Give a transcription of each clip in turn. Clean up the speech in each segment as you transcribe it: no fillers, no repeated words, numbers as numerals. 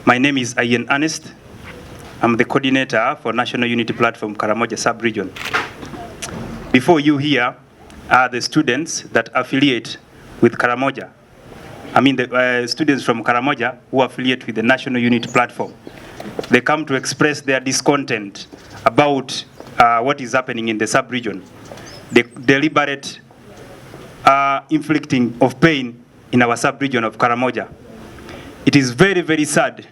My name is Ian Ernest. I'm the coordinator for National Unity Platform Karamoja Sub-Region. Before you here are the students that affiliate with Karamoja. I mean the students from Karamoja who affiliate with the National Unity Platform. They come to express their discontent about what is happening in the sub-region. The deliberate inflicting of pain in our sub-region of Karamoja. It is very, very sad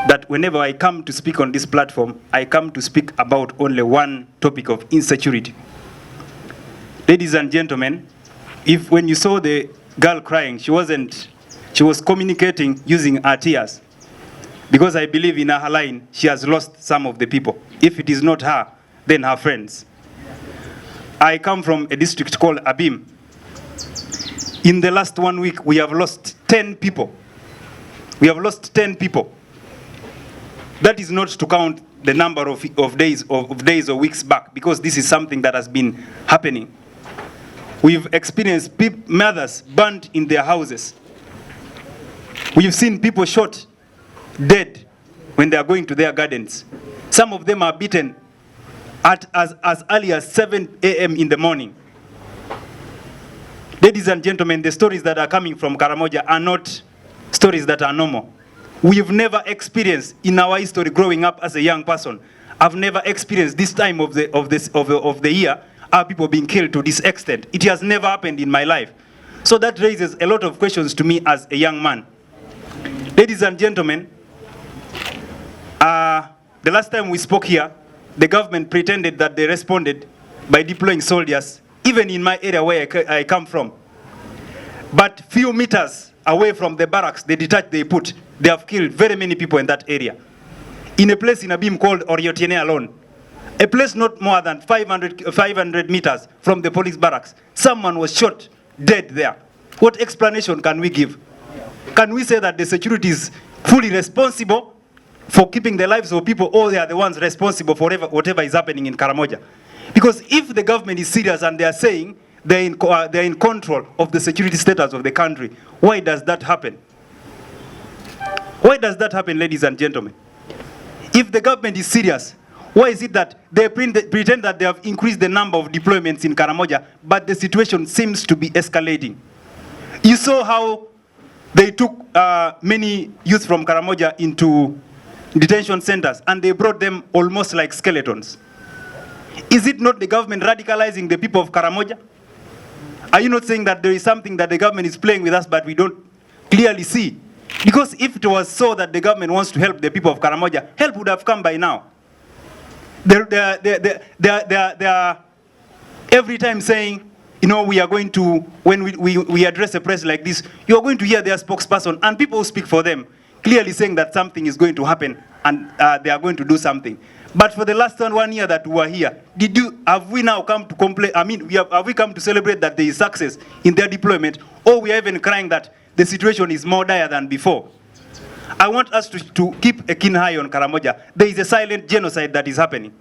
that whenever I come to speak on this platform, I come to speak about only one topic of insecurity. Ladies and gentlemen, when you saw the girl crying, she was communicating using her tears. Because I believe in her line, she has lost some of the people. If it is not her, then her friends. I come from a district called Abim. In the last 1 week, we have lost 10 people. We have lost 10 people. That is not to count the number of days or weeks back, because this is something that has been happening. We've experienced mothers burnt in their houses. We've seen people shot dead when they are going to their gardens. Some of them are beaten at as early as 7 a.m. in the morning. Ladies and gentlemen, the stories that are coming from Karamoja are not stories that are normal. We've never experienced in our history growing up as a young person. I've never experienced this time of the year are people being killed to this extent. It has never happened in my life. So that raises a lot of questions to me as a young man. Ladies and gentlemen, the last time we spoke here, the government pretended that they responded by deploying soldiers, even in my area where I come from. But few meters away from the barracks, the detached they put, they have killed very many people in that area. In a place in Abim called Oriotiene alone, a place not more than 500 meters from the police barracks, someone was shot dead there. What explanation can we give? Can we say that the security is fully responsible for keeping the lives of people, or they are the ones responsible for whatever is happening in Karamoja? Because if the government is serious and they are saying they're in control of the security status of the country, why does that happen? Why does that happen, ladies and gentlemen? If the government is serious, why is it that they pretend that they have increased the number of deployments in Karamoja, but the situation seems to be escalating? You saw how they took many youth from Karamoja into detention centers, and they brought them almost like skeletons. Is it not the government radicalizing the people of Karamoja? Are you not saying that there is something that the government is playing with us but we don't clearly see? Because if it was so that the government wants to help the people of Karamoja, help would have come by now. They are every time saying, you know, we are going to, when we address a press like this, you are going to hear their spokesperson and people who speak for them clearly saying that something is going to happen and they are going to do something. But for the last 1 year that we are here, have we now come to complain? I mean, have we come to celebrate that there is success in their deployment, or we are even crying that the situation is more dire than before? I want us to keep a keen eye on Karamoja. There is a silent genocide that is happening.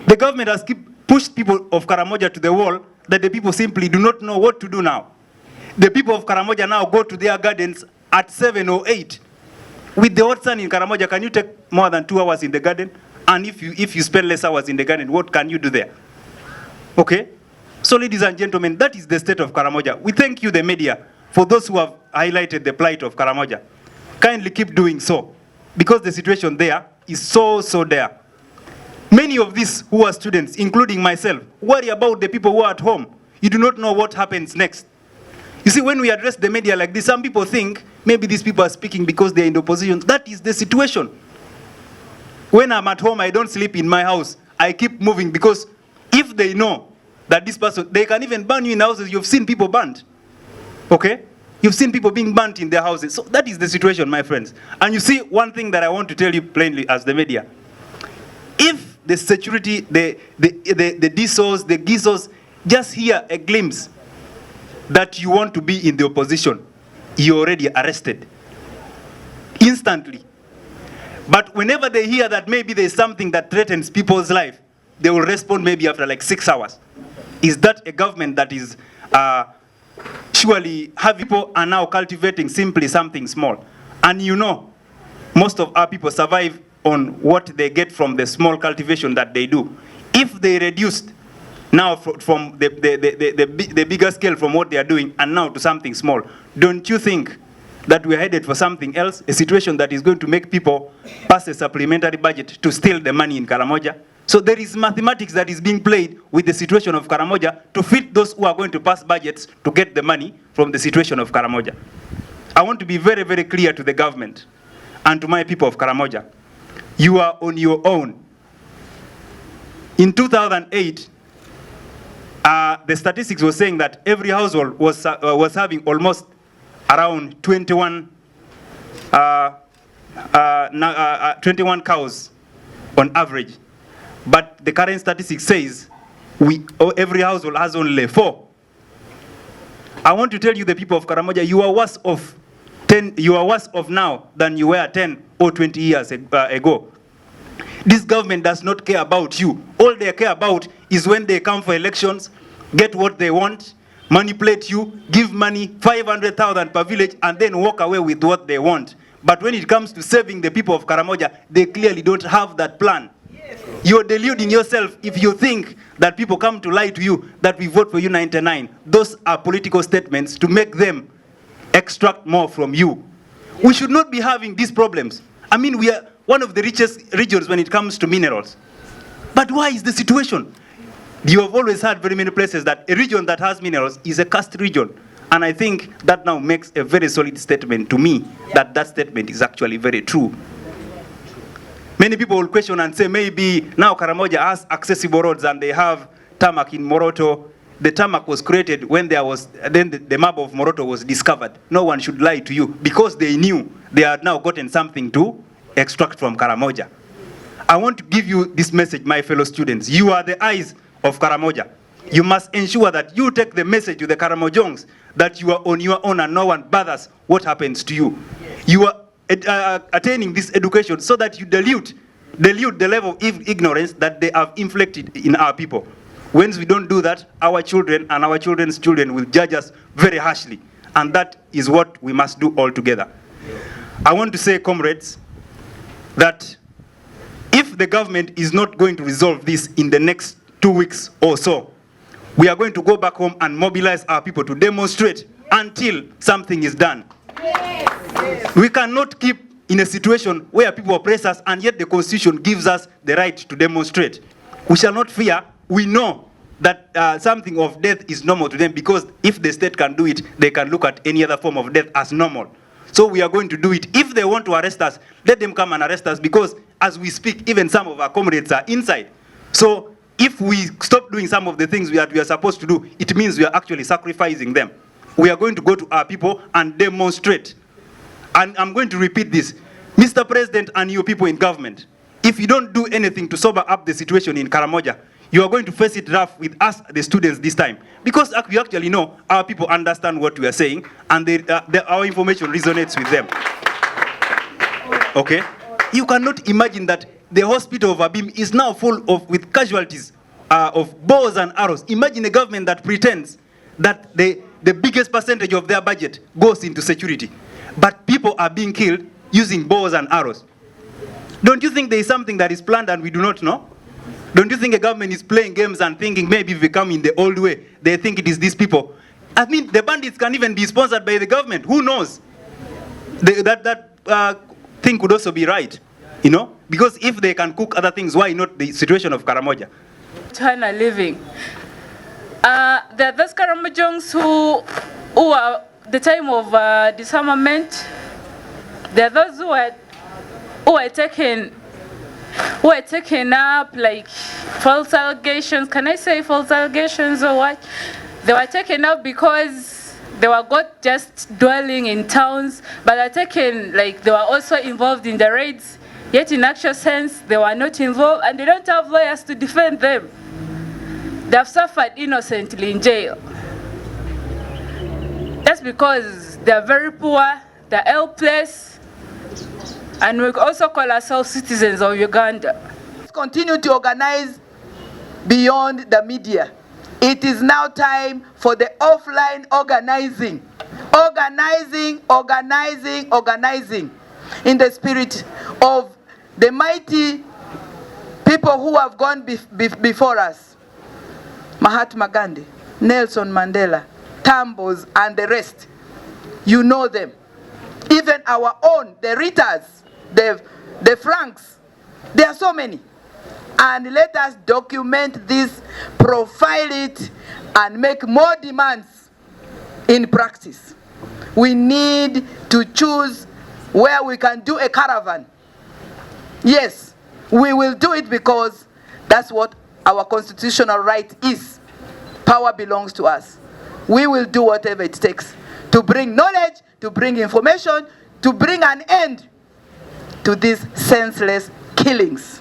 The government has pushed people of Karamoja to the wall that the people simply do not know what to do now. The people of Karamoja now go to their gardens at 7 or 8. With the hot sun in Karamoja, can you take more than 2 hours in the garden? And if you spend less hours in the garden, what can you do there? Okay? So ladies and gentlemen, that is the state of Karamoja. We thank you, the media, for those who have highlighted the plight of Karamoja. Kindly keep doing so, because the situation there is so dire. Many of these who are students, including myself, worry about the people who are at home. You do not know what happens next. You see, when we address the media like this, some people think maybe these people are speaking because they're in opposition. That is the situation. When I'm at home, I don't sleep in my house. I keep moving, because if they know that this person, they can even burn you in houses. You've seen people burnt. Okay? You've seen people being burnt in their houses. So that is the situation, my friends. And you see, one thing that I want to tell you plainly as the media. If the security, the DSOs, the GISOs, just hear a glimpse that you want to be in the opposition, you're already arrested instantly. But whenever they hear that maybe there's something that threatens people's life, they will respond maybe after like 6 hours. Is that a government that is surely have people are now cultivating simply something small. And you know, most of our people survive on what they get from the small cultivation that they do. If they reduced now from the bigger scale from what they are doing and now to something small, don't you think that we're headed for something else, a situation that is going to make people pass a supplementary budget to steal the money in Karamoja? So there is mathematics that is being played with the situation of Karamoja to fit those who are going to pass budgets to get the money from the situation of Karamoja. I want to be very, very clear to the government and to my people of Karamoja. You are on your own. In 2008, the statistics was saying that every household was having almost around 21 cows on average. But the current statistics says every household has only 4. I want to tell you, the people of Karamoja, you are worse off now than you were 10 or 20 years ago. This government does not care about you. All they care about is when they come for elections, get what they want, manipulate you, give money, 500,000 per village, and then walk away with what they want. But when it comes to saving the people of Karamoja, they clearly don't have that plan. You're deluding yourself if you think that people come to lie to you that we vote for you 99. Those are political statements to make them extract more from you. We should not be having these problems. I mean, we are one of the richest regions when it comes to minerals. But why is the situation? You have always had very many places that a region that has minerals is a cursed region. And I think that now makes a very solid statement to me that that statement is actually very true. Many people will question and say maybe now Karamoja has accessible roads and they have tarmac in Moroto. The tarmac was created when there was, then the map of Moroto was discovered. No one should lie to you because they knew they had now gotten something to extract from Karamoja. I want to give you this message, my fellow students. You are the eyes of Karamoja. You must ensure that you take the message to the Karamojongs that you are on your own and no one bothers what happens to you. You are attaining this education so that you dilute the level of ignorance that they have inflicted in our people. Once we don't do that, our children and our children's children will judge us very harshly. And that is what we must do all together. I want to say, comrades, that if the government is not going to resolve this in the next 2 weeks or so, we are going to go back home and mobilize our people to demonstrate until something is done. We cannot keep in a situation where people oppress us and yet the Constitution gives us the right to demonstrate. We shall not fear. We know that something of death is normal to them because if the state can do it, they can look at any other form of death as normal. So we are going to do it. If they want to arrest us, let them come and arrest us because as we speak, even some of our comrades are inside. So if we stop doing some of the things that we are supposed to do, it means we are actually sacrificing them. We are going to go to our people and demonstrate. And I'm going to repeat this. Mr. President and you people in government, if you don't do anything to sober up the situation in Karamoja, you are going to face it rough with us, the students, this time. Because we actually know our people understand what we are saying and our information resonates with them. Okay? You cannot imagine that the hospital of Abim is now full with casualties of bows and arrows. Imagine a government that pretends that the biggest percentage of their budget goes into security. But people are being killed using bows and arrows. Don't you think there is something that is planned and we do not know? Don't you think a government is playing games and thinking maybe if we come in the old way, they think it is these people? I mean, the bandits can even be sponsored by the government. Who knows? That thing could also be right, you know? Because if they can cook other things, why not the situation of Karamoja? China living. There are those Karamojongs who are the time of disarmament. There are those who are taken up like false allegations. Can I say false allegations or what? They were taken up because they were not just dwelling in towns, but they were also involved in the raids. Yet in actual sense, they were not involved and they don't have lawyers to defend them. They have suffered innocently in jail. That's because they are very poor, they're helpless, and we also call ourselves citizens of Uganda. Continue to organize beyond the media. It is now time for the offline organizing. Organizing in the spirit of the mighty people who have gone before us. Mahatma Gandhi, Nelson Mandela, Tambos, and the rest. You know them. Even our own, the Ritas, the Franks. There are so many. And let us document this, profile it, and make more demands in practice. We need to choose where we can do a caravan. Yes, we will do it because that's what our constitutional right is. Power belongs to us. We will do whatever it takes to bring knowledge, to bring information, to bring an end to these senseless killings.